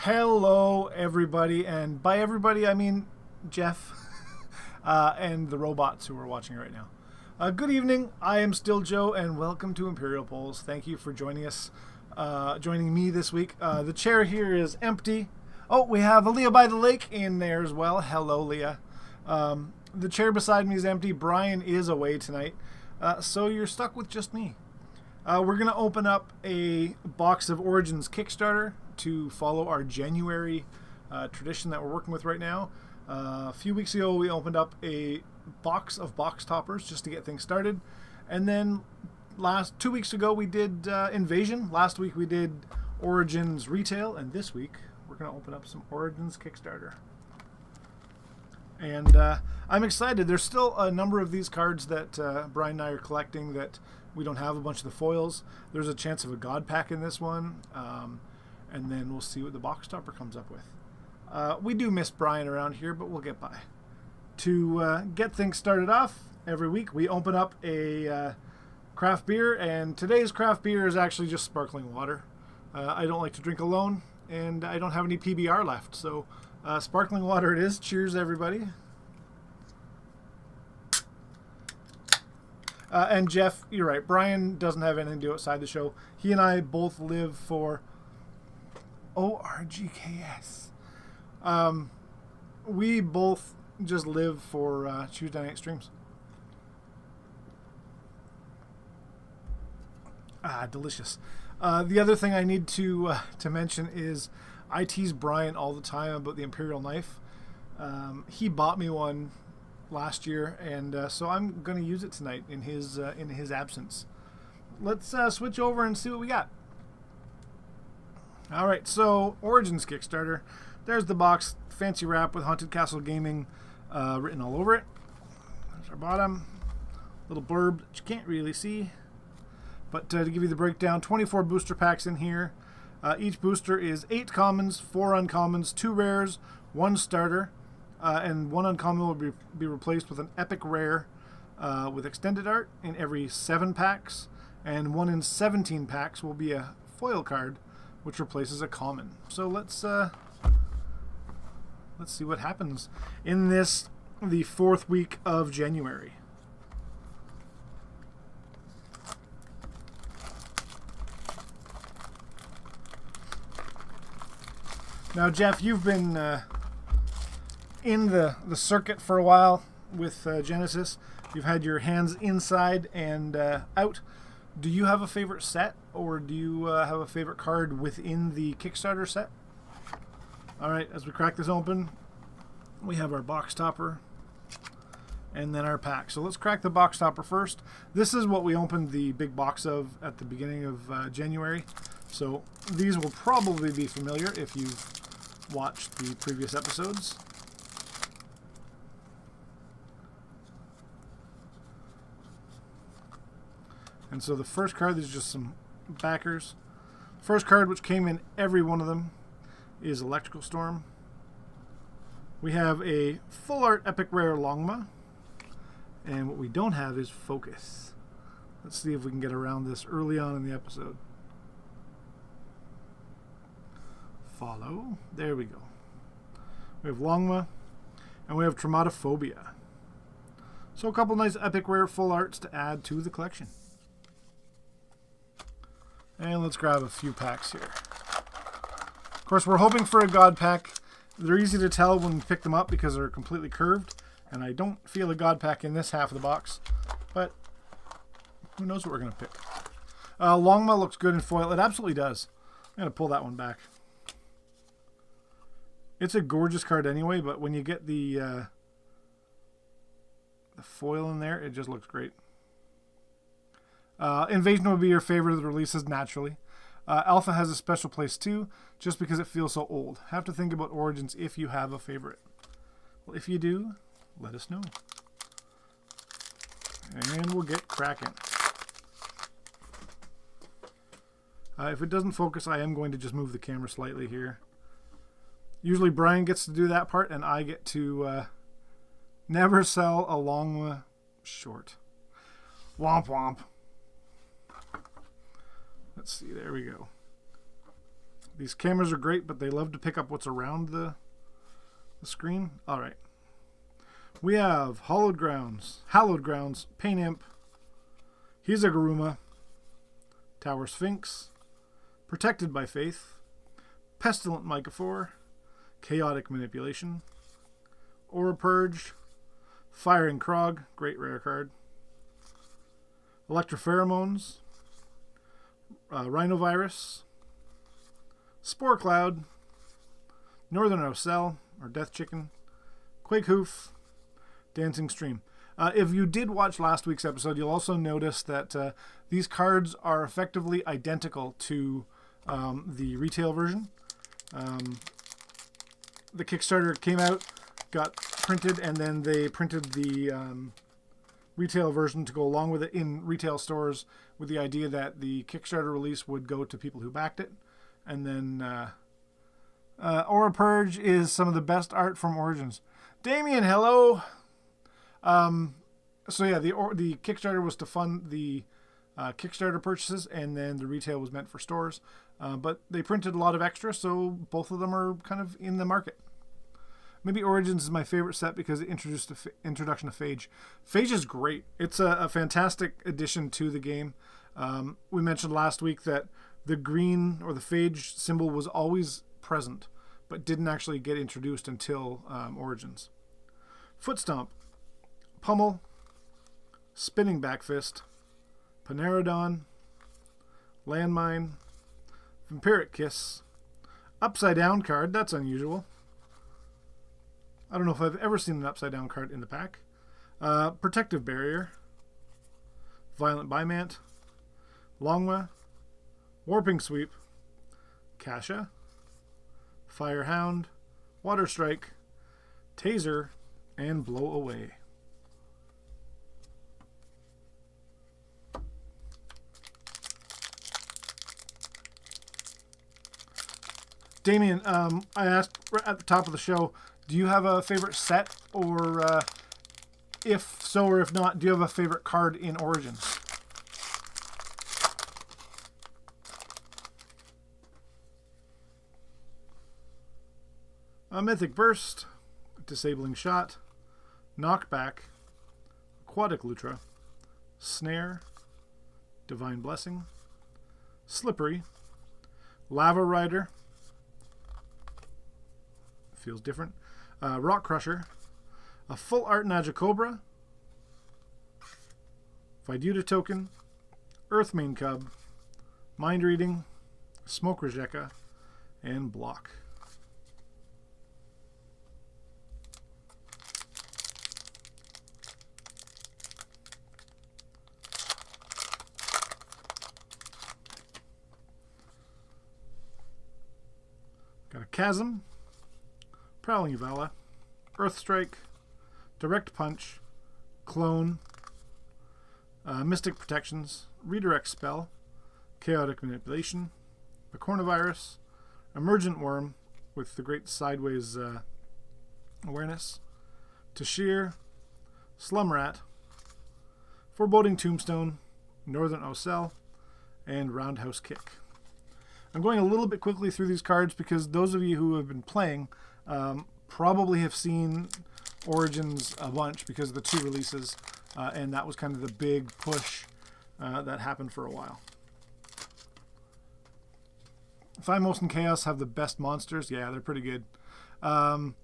Hello, everybody, and by everybody I mean Jeff and the robots who are watching right now. Good evening. I am still Joe, and welcome to Imperial Polls. Thank you for joining us, joining me this week. The chair here is empty. Oh, we have Leah by the lake in there as well. Hello, Leah. The chair beside me is empty. Brian is away tonight, so you're stuck with just me. We're going to open up a box of Origins Kickstarter to follow our January tradition that we're working with right now. A few weeks ago, we opened up a box of box toppers just to get things started. And then 2 weeks ago, we did Invasion. Last week, we did Origins Retail. And this week, we're going to open up some Origins Kickstarter. And I'm excited. There's still a number of these cards that Brian and I are collecting that we don't have a bunch of the foils. There's a chance of a God pack in this one. And then we'll see what the box topper comes up with. We do miss Brian around here, but we'll get by. To get things started off, every week we open up a craft beer, and today's craft beer is actually just sparkling water. I don't like to drink alone, and I don't have any PBR left, so sparkling water it is. Cheers, everybody. And Jeff, you're right. Brian doesn't have anything to do outside the show. He and I both live for ORGKS. We both just live for Tuesday night streams. Delicious. The other thing I need to mention is I tease Brian all the time about the Imperial knife. He bought me one last year, and so I'm going to use it tonight in his absence. Let's switch over and see what we got. All right, so Origins Kickstarter. There's the box, fancy wrap with Haunted Castle Gaming written all over it. There's our bottom, little blurb that you can't really see. But to give you the breakdown, 24 booster packs in here. Each booster is 8 commons, 4 uncommons, 2 rares, 1 starter, and 1 uncommon will be replaced with an epic rare with extended art in every 7 packs, and 1 in 17 packs will be a foil card which replaces a common. So let's see what happens in the 4th week of January. Now, Jeff, you've been in the circuit for a while with Genesis. You've had your hands inside and out. Do you have a favorite set, or do you have a favorite card within the Kickstarter set? All right, as we crack this open, we have our box topper and then our pack. So let's crack the box topper first. This is what we opened the big box of at the beginning of January. So these will probably be familiar if you've watched the previous episodes. And so the first card, there's just some backers. First card, which came in every one of them, is Electrical Storm. We have a full art epic rare Longma. And what we don't have is Focus. Let's see if we can get around this early on in the episode. Follow. There we go. We have Longma. And we have Traumatophobia. So a couple nice epic rare full arts to add to the collection. And let's grab a few packs here. Of course, we're hoping for a God pack. They're easy to tell when we pick them up because they're completely curved. And I don't feel a God pack in this half of the box. But who knows what we're going to pick. Longma looks good in foil. It absolutely does. I'm going to pull that one back. It's a gorgeous card anyway, but when you get the foil in there, it just looks great. Invasion would be your favorite of the releases, naturally. Alpha has a special place too, just because it feels so old. Have to think about Origins if you have a favorite. Well, if you do, let us know. And we'll get cracking. If it doesn't focus, I am going to just move the camera slightly here. Usually Brian gets to do that part, and I get to never sell a Longma short. Womp womp. Let's see, there we go. These cameras are great, but they love to pick up what's around the screen. All right. We have Hallowed Grounds, Pain Imp, Hizaguruma, Tower Sphinx, Protected by Faith, Pestilent Mycophore, Chaotic Manipulation, Aura Purge, Firing Krog, great rare card, Electropheromones, Rhinovirus, Spore Cloud, Northern Ocell, or Death Chicken, Quake Hoof, Dancing Stream. If you did watch last week's episode, you'll also notice that these cards are effectively identical to the retail version. The Kickstarter came out, got printed, and then they printed the retail version to go along with it in retail stores with the idea that the Kickstarter release would go to people who backed it. And then Aura Purge is some of the best art from Origins. Damien, hello! So yeah, the Kickstarter was to fund the Kickstarter purchases, and then the retail was meant for stores. But they printed a lot of extra, so both of them are kind of in the market. Maybe Origins is my favorite set because it introduced the introduction of Phage. Phage is great. It's a fantastic addition to the game. We mentioned last week that the green or the Phage symbol was always present, but didn't actually get introduced until Origins. Foot Stomp, Pummel, Spinning Backfist, Panerodon, Landmine, Vampiric Kiss, Upside Down card, that's unusual. I don't know if I've ever seen an Upside Down card in the pack. Protective Barrier, Violent Bimant, Longma, Warping Sweep, Kasha, Firehound, Water Strike, Taser, and Blow Away. Damien, I asked at the top of the show, do you have a favorite set, or if so or if not, do you have a favorite card in Origins? A Mythic Burst, Disabling Shot, Knockback, Aquatic Lutra, Snare, Divine Blessing, Slippery, Lava Rider, feels different, Rock Crusher, a Full Art Najacobra, Viduta Token, Earthmane Cub, Mind Reading, Smoke Rejeka, and Block. Got a Chasm, Prowling Uvala, Earth Strike, Direct Punch, Clone, Mystic Protections, Redirect Spell, Chaotic Manipulation, the Coronavirus, Emergent Worm with the great sideways awareness, Tashir, Slumrat, Foreboding Tombstone, Northern Ocell, and Roundhouse Kick. I'm going a little bit quickly through these cards because those of you who have been playing probably have seen Origins a bunch because of the 2 releases, and that was kind of the big push that happened for a while. Thymos and Chaos have the best monsters. Yeah, they're pretty good. A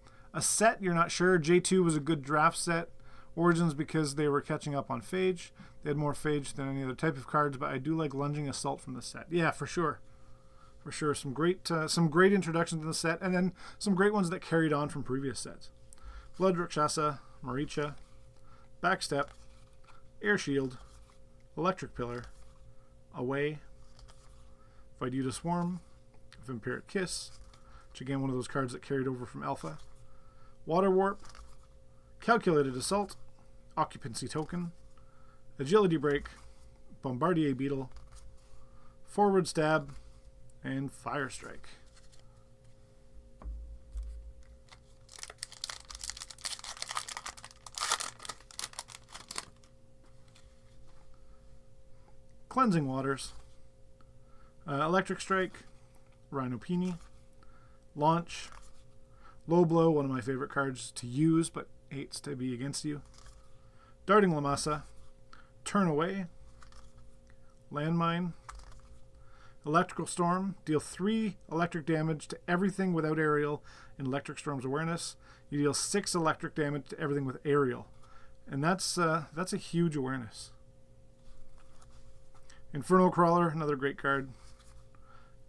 set, you're not sure. J2 was a good draft set. Origins because they were catching up on Phage. They had more Phage than any other type of cards, but I do like Lunging Assault from the set. Yeah, for sure. For sure, some great introductions in the set, and then some great ones that carried on from previous sets. Blood Rakshasa, Maricha, Backstep, Air Shield, Electric Pillar, Away, Viduta Swarm, Vampiric Kiss, which again one of those cards that carried over from Alpha, Water Warp, Calculated Assault, Occupancy Token, Agility Break, Bombardier Beetle, Forward Stab, and Fire Strike. Cleansing Waters, Electric Strike, Rhinopini. Launch. Low Blow, one of my favorite cards to use, but hates to be against you. Darting Lamasa. Turn Away. Landmine. Electrical Storm. Deal 3 electric damage to everything without aerial in Electric Storm's awareness. You deal 6 electric damage to everything with aerial. And that's a huge awareness. Infernal Crawler, another great card.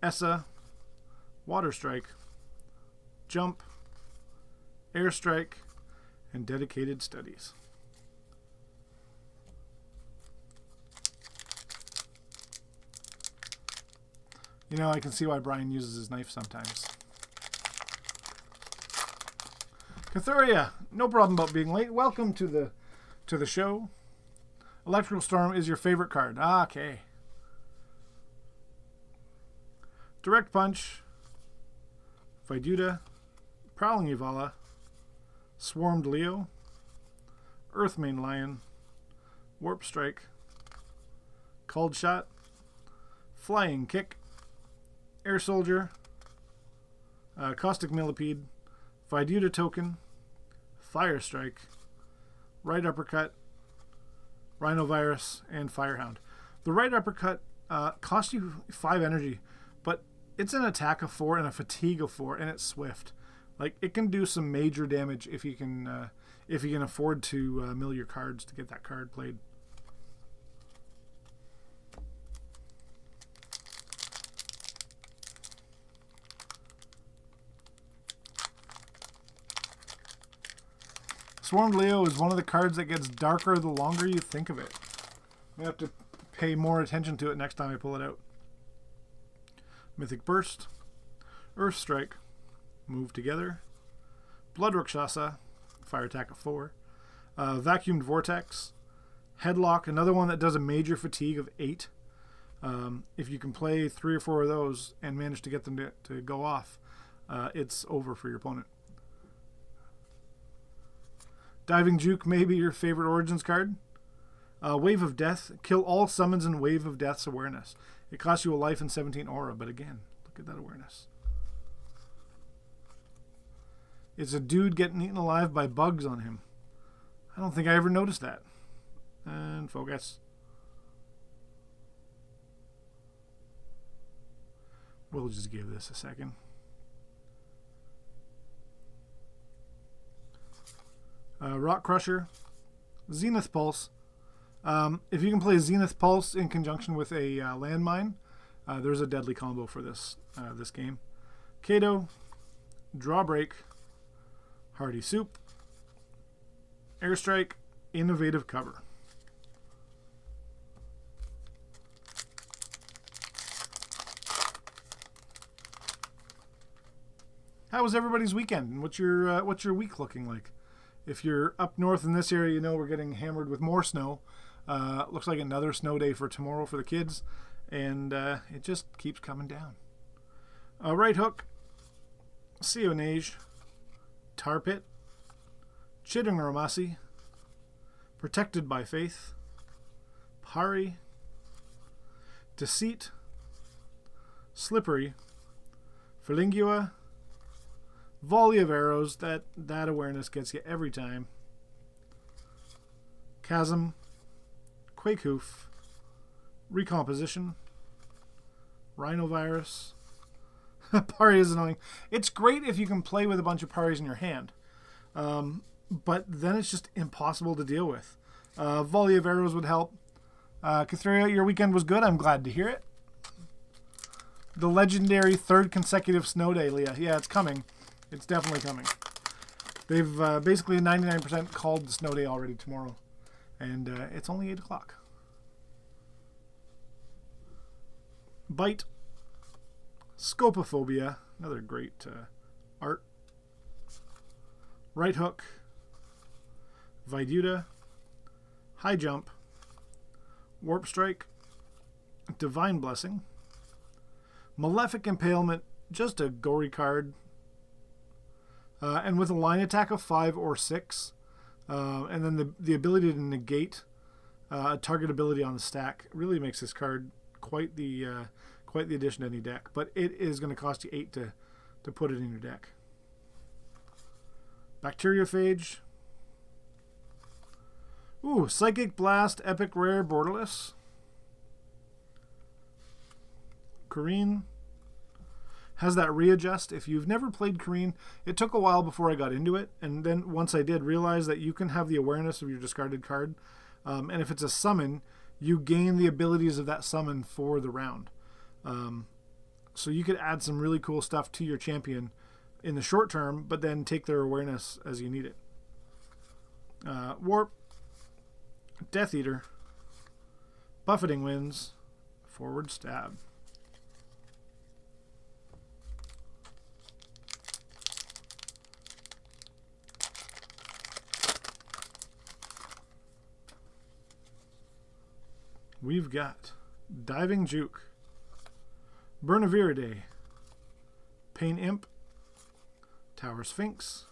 Essa. Water Strike. Jump. Airstrike. And Dedicated Studies. You know, I can see why Brian uses his knife sometimes. Cathuria, no problem about being late. Welcome to the show. Electrical Storm is your favorite card. Ah, okay. Direct Punch. Viduta. Prowling Evala. Swarmed Leo. Earthmane Lion. Warp Strike. Cold Shot. Flying Kick. Air Soldier. Caustic Millipede. Viduta Token. Fire Strike. Right Uppercut. Rhinovirus. And Firehound. The right uppercut costs you 5 energy, but it's an attack of 4 and a fatigue of 4, and it's swift. Like, it can do some major damage if you can afford to mill your cards to get that card played. Swarmed Leo is one of the cards that gets darker the longer you think of it. I'm going to have to pay more attention to it next time I pull it out. Mythic Burst. Earth Strike. Move Together. Blood Rakshasa. Fire attack of 4. Vacuumed Vortex. Headlock. Another one that does a major fatigue of 8. If you can play 3 or 4 of those and manage to get them to go off, it's over for your opponent. Diving Juke may be your favorite Origins card. Wave of Death. Kill all summons in Wave of Death's awareness. It costs you a life and 17 aura, but again, look at that awareness. It's a dude getting eaten alive by bugs on him. I don't think I ever noticed that. And focus. We'll just give this a second. Rock Crusher, Zenith Pulse. If you can play Zenith Pulse in conjunction with a landmine, there's a deadly combo for this game. Kato, Drawbreak, Hearty Soup, Airstrike, Innovative Cover. How was everybody's weekend? And what's your week looking like? If you're up north in this area, you know we're getting hammered with more snow. Looks like another snow day for tomorrow for the kids, and it just keeps coming down. Right Hook, Sionage, Tar Pit, Chidungaramasi, Protected by Faith, Pari, Deceit, Slippery, Philingua, Volley of Arrows. That awareness gets you every time. Chasm, Quakehoof, Recomposition, Rhinovirus. Pari is annoying. It's great if you can play with a bunch of Paris in your hand, but then it's just impossible to deal with. Volley of Arrows would help. Cathuria, your weekend was good. I'm glad to hear it. The legendary 3rd consecutive snow day, Leah. Yeah, it's coming. It's definitely coming. They've basically 99% called the snow day already tomorrow. And it's only 8 o'clock. Bite. Scopophobia. Another great art. Right Hook. Viduta. High Jump. Warp Strike. Divine Blessing. Malefic Impalement. Just a gory card. And with a line attack of 5 or 6, and then the ability to negate a target ability on the stack really makes this card quite the quite the addition to any deck, but it is going to cost you 8 to put it in your deck. Bacteriophage. Ooh, Psychic Blast, Epic Rare, Borderless. Kareen. Has that readjust. If you've never played Kareen, it took a while before I got into it, and then once I did, realize that you can have the awareness of your discarded card, and if it's a summon, you gain the abilities of that summon for the round. So you could add some really cool stuff to your champion in the short term, but then take their awareness as you need it. Warp, Death Eater, Buffeting Winds, Forward Stab. We've got Diving Juke, Bernaviridae, Pain Imp, Tower Sphinx,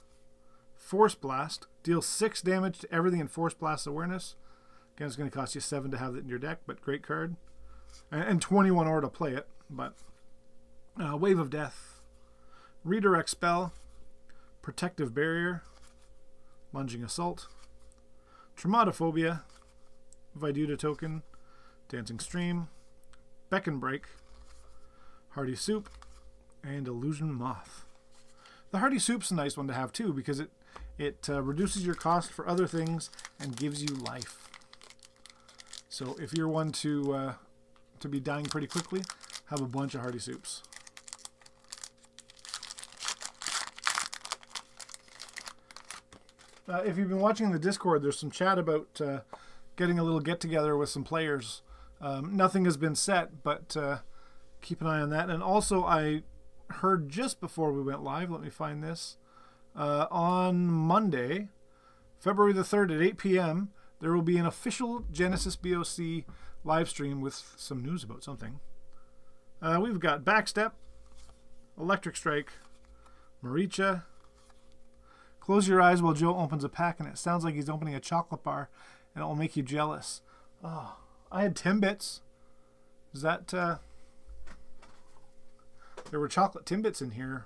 Force Blast, deals 6 damage to everything in Force Blast awareness. Again, it's going to cost you 7 to have it in your deck, but great card. And 21 ore to play it, but Wave of Death, Redirect Spell, Protective Barrier, Lunging Assault, Traumatophobia, Viduta Token, Dancing Stream, Beck and Break, Hardy Soup, and Illusion Moth. The Hardy Soup's a nice one to have too, because it reduces your cost for other things and gives you life. So if you're one to be dying pretty quickly, have a bunch of Hardy Soups. If you've been watching the Discord, there's some chat about getting a little get-together with some players. Nothing has been set, but keep an eye on that. And also, I heard just before we went live, let me find this, on Monday, February the 3rd at 8 p.m., there will be an official Genesis BOC live stream with some news about something. We've got Backstep, Electric Strike, Maricha. Close your eyes while Joe opens a pack, and it sounds like he's opening a chocolate bar, and it will make you jealous. Oh, I had Timbits. Is that... There were chocolate Timbits in here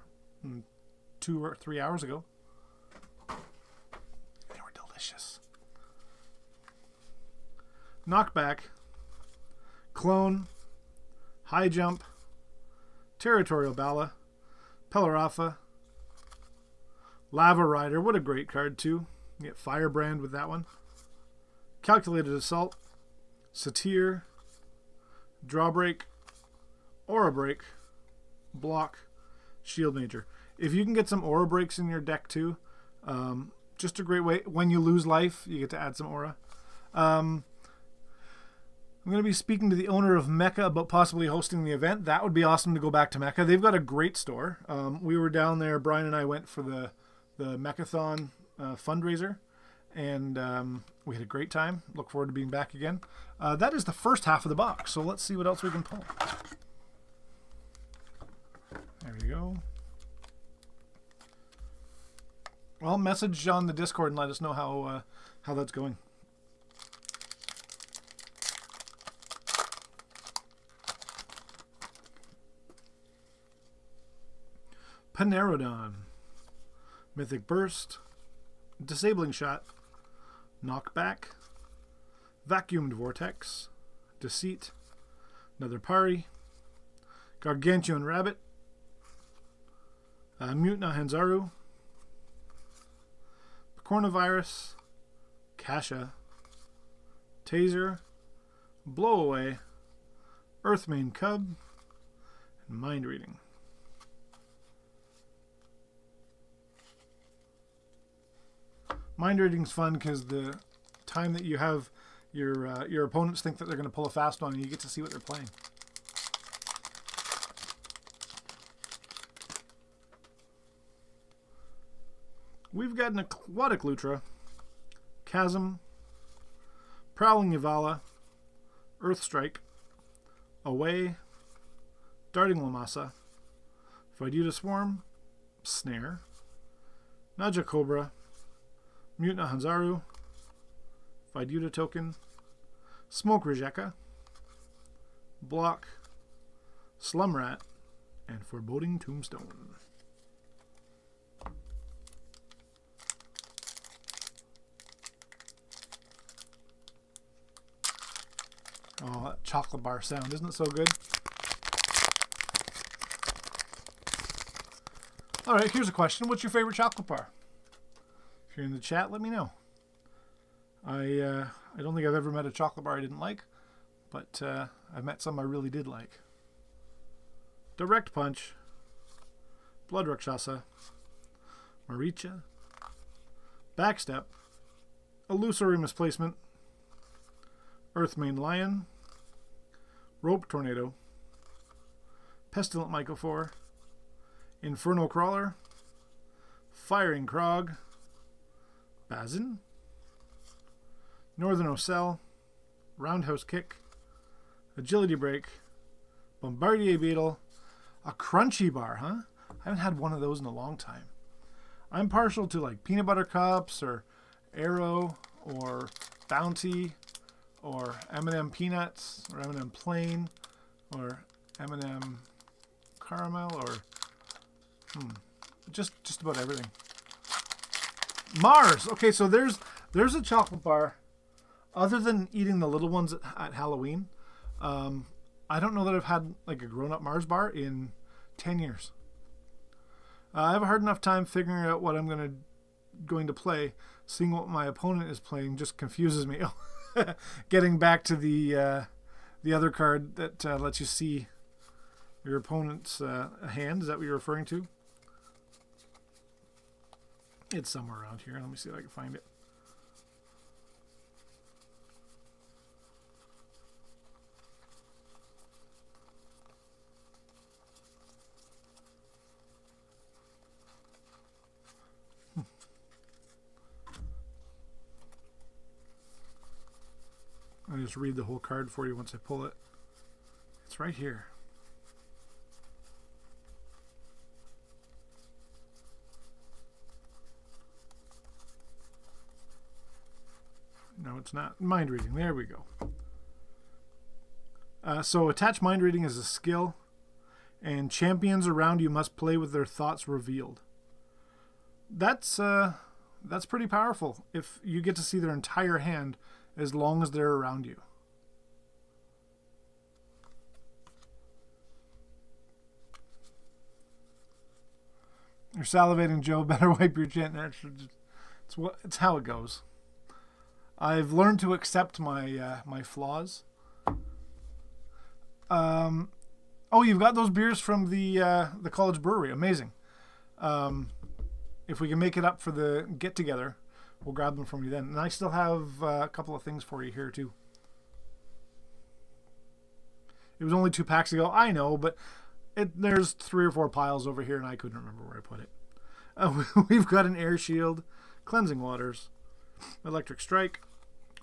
2 or 3 hours ago. They were delicious. Knockback, Clone, High Jump, Territorial Bala, Pelarafa, Lava Rider. What a great card too. You get Firebrand with that one. Calculated Assault, Satyr, Drawbreak, Aura Break, Block, Shield Major. If you can get some Aura Breaks in your deck too, just a great way. When you lose life, you get to add some Aura. I'm going to be speaking to the owner of Mecca about possibly hosting the event. That would be awesome to go back to Mecca. They've got a great store. We were down there. Brian and I went for the Meccathon fundraiser, and we had a great time. Look forward to being back again. That is the first half of the box, so let's see what else we can pull. There we go. Well, message on the Discord and let us know how that's going. Panerodon, Mythic Burst, Disabling Shot, Knockback, Vacuumed Vortex, Deceit, another Pari, Gargantuan Rabbit, Mutna Hanzaru, Coronavirus, Kasha, Taser, Blowaway, Earthmane Cub, and Mind Reading. Mind Reading's fun because the time that you have your opponents think that they're going to pull a fast one, and you get to see what they're playing. We've got an Aquatic Lutra, Chasm, Prowling Yavala, Earth Strike, Away, Darting Lamasa, Viduta Swarm, Snare, Naja Cobra, Mutna Hanzaru, Viduta Token, Smoke Rijeka, Block, Slum Rat, and Foreboding Tombstone. Oh, that chocolate bar sound, isn't it so good? All right, here's a question. What's your favorite chocolate bar? If you're in the chat, let me know. I don't think I've ever met a chocolate bar I didn't like, but I've met some I really did like. Direct Punch, Blood Rakshasa, Maricha, Backstep, Illusory Misplacement, Earthmane Lion, Rope Tornado, Pestilent Mycophore, Inferno Crawler, Firing Krog, Bazin, Northern Ocel, Roundhouse Kick, Agility Break, Bombardier Beetle, a Crunchy Bar, huh? I haven't had one of those in a long time. I'm partial to like Peanut Butter Cups or Arrow or Bounty or M&M Peanuts or M&M Plain or M&M Caramel or just about everything. Mars. Okay, so there's a chocolate bar. Other than eating the little ones at Halloween, I don't know that I've had like a grown-up Mars bar in 10 years. I have a hard enough time figuring out what I'm going to play. Seeing what my opponent is playing just confuses me. Getting back to the other card that lets you see your opponent's hand. Is that what you're referring to? It's somewhere around here. Let me see if I can find it. I'll just read the whole card for you once I pull it. It's right here. No, it's not. Mind reading. There we go. So attach mind reading as a skill, and champions around you must play with their thoughts revealed. That's pretty powerful if you get to see their entire hand as long as they're around you. You're salivating, Joe. Better wipe your chin. It's how it goes. I've learned to accept my my flaws. Oh, you've got those beers from the college brewery. Amazing. If we can make it up for the get together, we'll grab them from you then. And I still have a couple of things for you here too. It was only 2 packs ago. I know, but there's 3 or 4 piles over here, and I couldn't remember where I put it. We've got an Air Shield, Cleansing Waters, Electric Strike,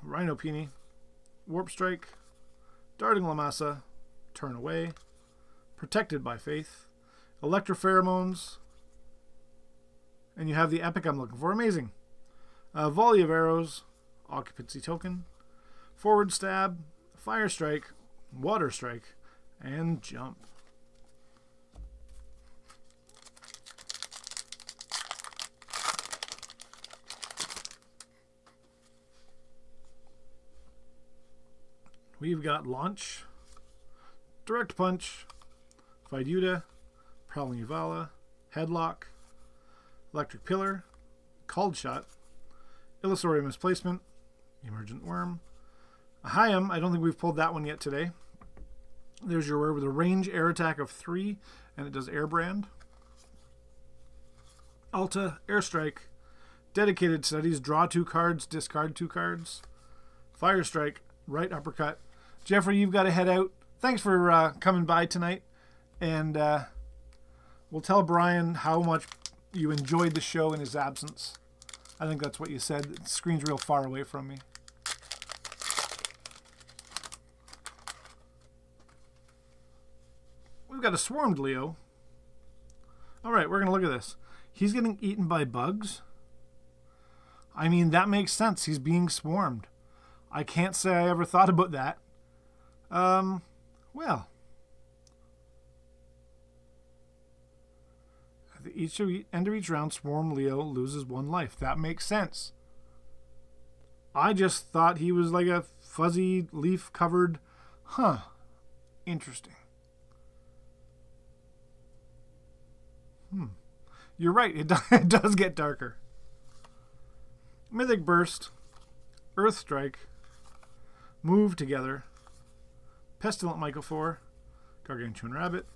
Rhino Peony, Warp Strike, Darting Lamassa, Turn Away, Protected by Faith, Electropheromones, and you have the epic I'm looking for. Amazing. Volley of Arrows, Occupancy Token, Forward Stab, Fire Strike, Water Strike, and Jump. We've got Launch, Direct Punch, Fiduta, Prowling Uvala, Headlock, Electric Pillar, Called Shot, Illusory Misplacement, Emergent Worm, Ahayam. I don't think we've pulled that one yet today. There's your word with a range air attack of 3, and it does Air Brand. Alta, Airstrike, Dedicated Studies, draw 2 cards, discard 2 cards. Fire Strike, Right Uppercut. Jeffrey, you've got to head out. Thanks for coming by tonight, and we'll tell Brian how much you enjoyed the show in his absence. I think that's what you said. The screen's real far away from me. We've got a swarmed Leo. All right, we're going to look at this. He's getting eaten by bugs. I mean, that makes sense. He's being swarmed. I can't say I ever thought about that. Well, end of each round, Swarm Leo loses 1 life. That makes sense. I just thought he was like a fuzzy leaf covered. Huh. Interesting. You're right. It does get darker. Mythic Burst. Earth Strike. Move Together. Pestilent Mycophore. Gargantuan Rabbit.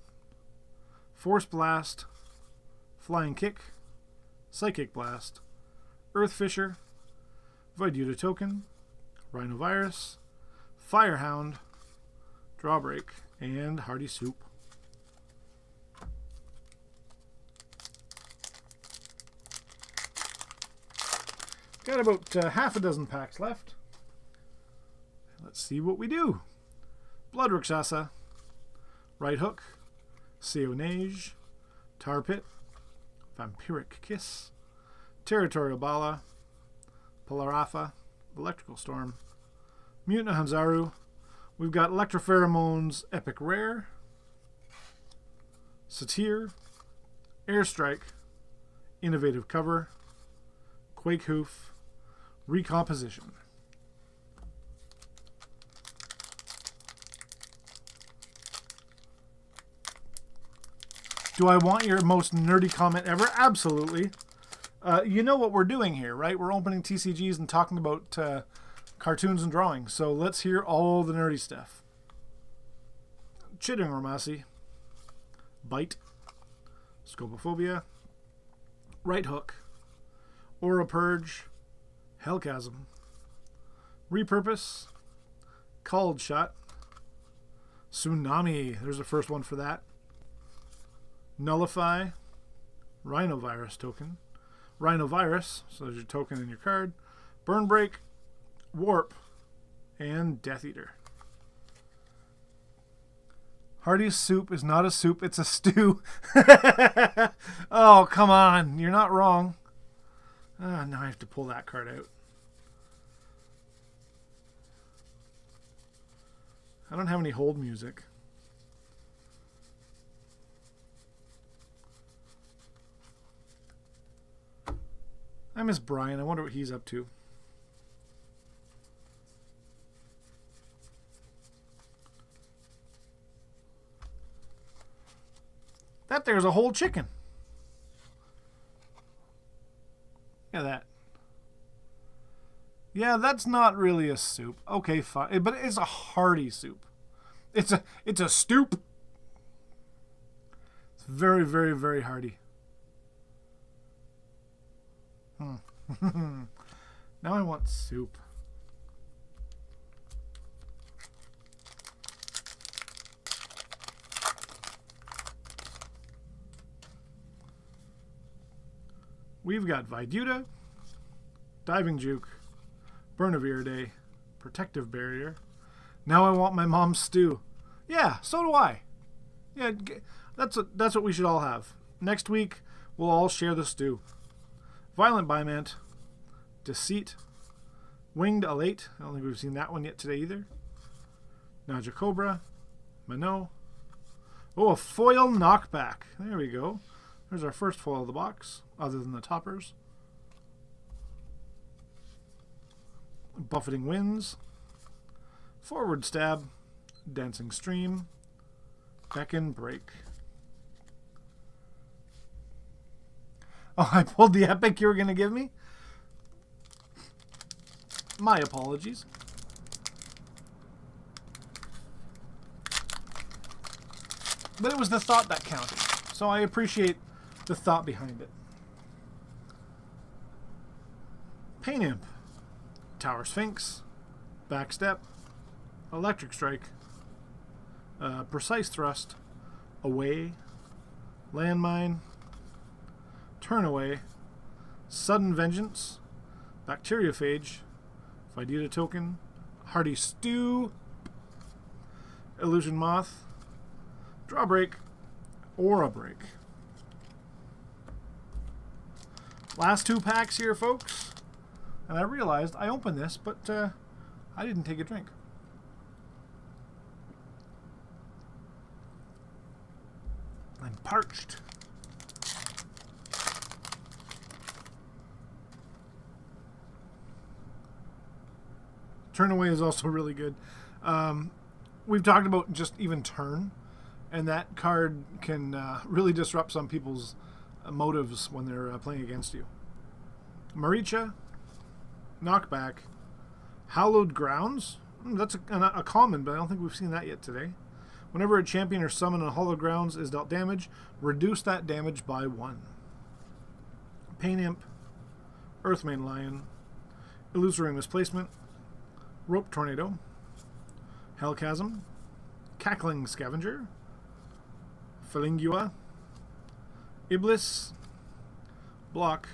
Force Blast. Flying Kick. Psychic Blast. Earth Fisher. Voiduta Token. Rhinovirus. Firehound. Drawbreak. And Hearty Soup. Got about half a dozen packs left. Let's see what we do. Blood Rakshasa. Right Hook. Seonage. Tar Pit. Vampiric Kiss. Territorial Bala. Polarafa. Electrical Storm. Mutant Hanzaru. We've got Electropheromones Epic Rare. Satyr. Airstrike. Innovative Cover. Quake Hoof. Recomposition. Do I want your most nerdy comment ever? Absolutely. You know what we're doing here, right? We're opening TCGs and talking about cartoons and drawings. So let's hear all the nerdy stuff. Chitting Ramasi. Bite. Scopophobia. Right Hook. Aura Purge. Hellchasm. Repurpose. Called Shot. Tsunami. There's the first one for that. Nullify. Rhinovirus token. Rhinovirus. So there's your token in your card. Burn Break. Warp. And Death Eater. Hearty Soup is not a soup, it's a stew. Oh, come on. You're not wrong. Now I have to pull that card out. I don't have any hold music. I miss Brian. I wonder what he's up to. That there's a whole chicken. Look at that. Yeah, that's not really a soup. Okay, fine. But it's a hearty soup. It's a stoop. It's very, very, very hearty. Now I want soup. We've got Viduta, Diving Juke, Bernavir Day, Protective Barrier. Now I want my mom's stew. Yeah, so do I. Yeah, that's what we should all have. Next week, we'll all share the stew. Violent Bimant, Deceit, Winged Alate. I don't think we've seen that one yet today either. Naja Cobra, Minot. Oh, a foil knockback. There we go. There's our first foil of the box, other than the toppers. Buffeting Winds, Forward Stab, Dancing Stream, Beckon Break. Oh, I pulled the epic you were going to give me? My apologies. But it was the thought that counted, so I appreciate the thought behind it. Pain Imp, Tower Sphinx, Backstep, Electric Strike, Precise Thrust, Away, Landmine, Turn Away, Sudden Vengeance, Bacteriophage, Viduta Token, Hearty Stew, Illusion Moth, Drawbreak, Aura Break. Last 2 packs here, folks. And I realized I opened this, but I didn't take a drink. I'm parched. Turn away is also really good. We've talked about just even turn, and that card can really disrupt some people's motives when they're playing against you. Maricha, knockback, Hallowed Grounds. That's a common, but I don't think we've seen that yet today. Whenever a champion or summon on Hallowed Grounds is dealt damage, reduce that damage by 1. Pain Imp, Earthmane Lion, Illusory Misplacement, Rope Tornado, Hellchasm, Cackling Scavenger, Phalingua, Iblis, Block,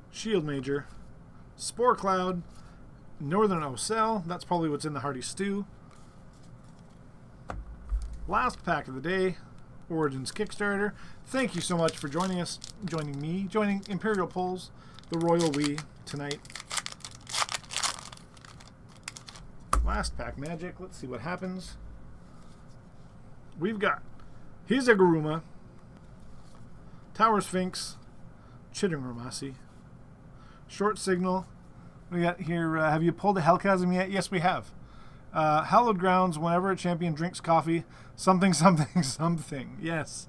Shield Major, Spore Cloud, Northern Ocel. That's probably what's in the Hearty Stew. Last pack of the day, Origins Kickstarter. Thank you so much for joining us, joining Imperial Pulls, the Royal We tonight. Last pack magic. Let's see what happens. We've got Hizaguruma, Tower Sphinx, Chittingramasi, Short Signal. We got here, have you pulled a Hellchasm yet? Yes, we have. Hallowed Grounds, whenever a champion drinks coffee, something, something, something. Yes.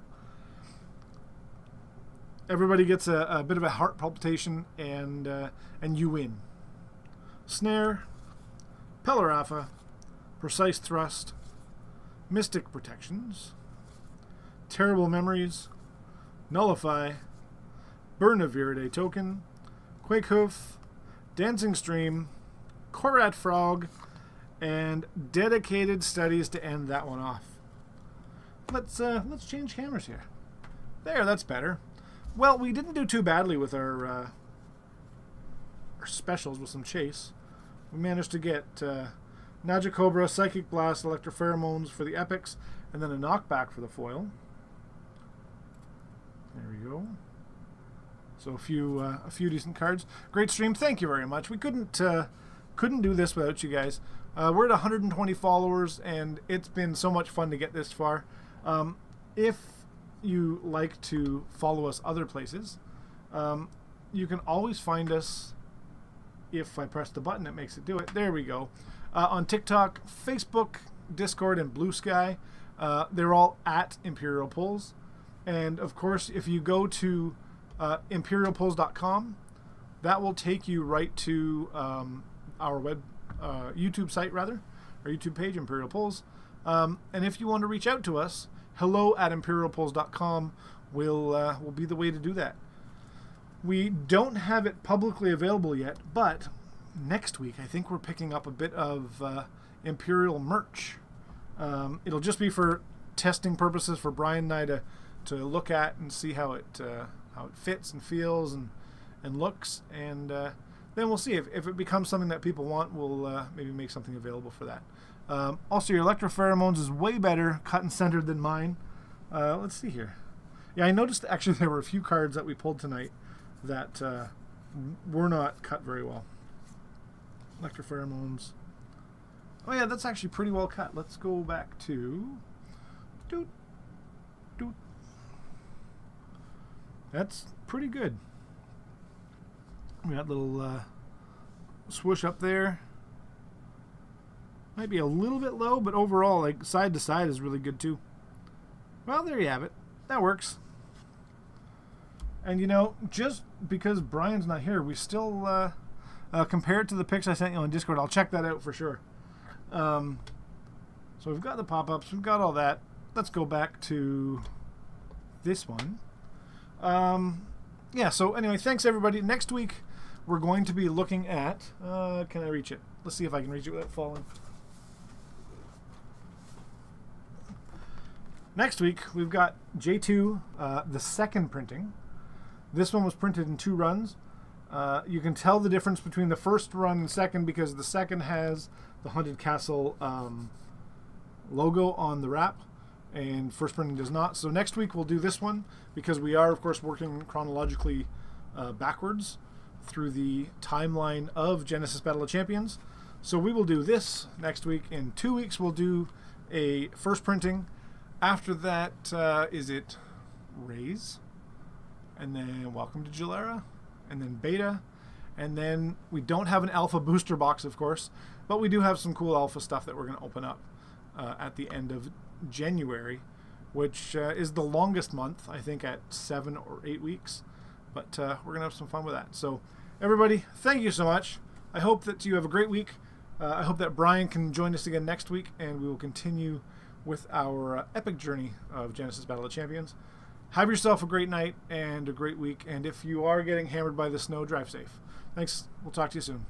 Everybody gets a bit of a heart palpitation, and you win. Snare, Pelarafa, Precise Thrust, Mystic Protections, Terrible Memories, Nullify, Burn of Viridae Token, Quakehoof, Dancing Stream, Korat Frog, and Dedicated Studies to end that one off. Let's change cameras here. There, that's better. Well, we didn't do too badly with our specials with some chase. We managed to get Najacobra, Psychic Blast, Electropheromones for the epics, and then a knockback for the foil. There we go. So a few decent cards. Great stream. Thank you very much. We couldn't do this without you guys. We're at 120 followers, and it's been so much fun to get this far. If you like to follow us other places, you can always find us. If I press the button, it makes it do it. There we go. On TikTok, Facebook, Discord, and Blue Sky. They're all at Imperial Pulls. And, of course, if you go to imperialpulls.com, that will take you right to our YouTube site, rather. Our YouTube page, Imperial Pulls. And if you want to reach out to us, hello@imperialpulls.com will be the way to do that. We don't have it publicly available yet, but next week I think we're picking up a bit of Imperial merch. It'll just be for testing purposes for Brian and I to look at and see how it fits and feels and looks, and then we'll see if it becomes something that people want. We'll maybe make something available for that. Also, your Electropheromones is way better cut and centered than mine. Let's see here. Yeah, I noticed actually there were a few cards that we pulled tonight that were not cut very well. Electropheromones. Oh yeah, that's actually pretty well cut. Let's go back to... Doot, doot. That's pretty good. We got a little swoosh up there. Might be a little bit low, but overall, like side to side is really good too. Well, there you have it. That works. And you know, just because Brian's not here, we still compared to the pics I sent you on Discord. I'll check that out for sure. So we've got the pop-ups, we've got all that. Let's go back to this one. Yeah, so anyway, thanks everybody. Next week we're going to be looking at can I reach it? Let's see if I can reach it without falling. Next week we've got J2, the second printing. This one was printed in 2 runs. You can tell the difference between the first run and second because the second has the Haunted Castle logo on the wrap, and first printing does not. So next week we'll do this one because we are, of course, working chronologically backwards through the timeline of Genesis Battle of Champions. So we will do this next week. In 2 weeks we'll do a first printing. After that, is it Raise? And then Welcome to Jalera? And then Beta? And then we don't have an alpha booster box, of course, but we do have some cool alpha stuff that we're going to open up at the end of January, which is the longest month, I think, at 7 or 8 weeks. But we're going to have some fun with that. So, everybody, thank you so much. I hope that you have a great week. I hope that Brian can join us again next week, and we will continue with our epic journey of Genesis Battle of Champions. Have yourself a great night and a great week. And if you are getting hammered by the snow, drive safe. Thanks. We'll talk to you soon.